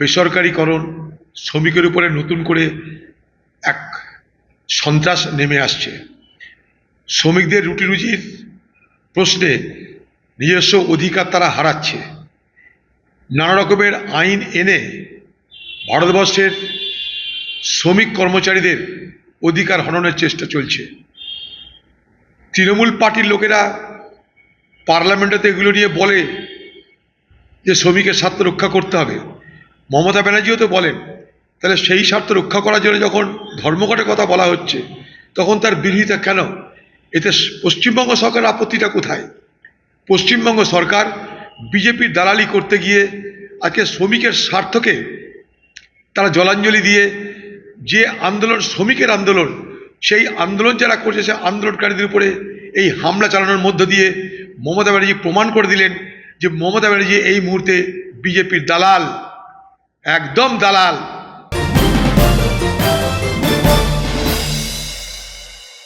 বেসরকারিকরণ, শ্রমিকের উপরে নতুন করে এক সন্ত্রাস নেমে আসছে। শ্রমিকদের রুটি রুজির প্রশ্নে নিজস্ব অধিকার তারা হারাচ্ছে। নানা রকমের আইন এনে ভারতবর্ষের শ্রমিক কর্মচারীদের অধিকার হননের চেষ্টা চলছে। তৃণমূল পার্টির লোকেরা পার্লামেন্টেতে এগুলো নিয়ে বলে যে শ্রমিকের স্বার্থ রক্ষা করতে হবে। মমতা ব্যানার্জিও তো বলেন, তাহলে সেই স্বার্থ রক্ষা করার জন্য যখন ধর্মঘটের কথা বলা হচ্ছে তখন তার বিরোধিতা কেন? এতে পশ্চিমবঙ্গ সরকারের আপত্তিটা কোথায়? পশ্চিমবঙ্গ সরকার বিজেপির দালালি করতে গিয়ে আজকে শ্রমিকের স্বার্থকে তারা জলাঞ্জলি দিয়ে যে আন্দোলন, শ্রমিকের আন্দোলন, সেই আন্দোলন যারা করছে সে আন্দোলনকারীদের উপরে এই হামলা চালানোর মধ্য দিয়ে মমতা ব্যানার্জি প্রমাণ করে দিলেন যে মমতা ব্যানার্জি এই মুহূর্তে বিজেপির দালাল, একদম দালাল।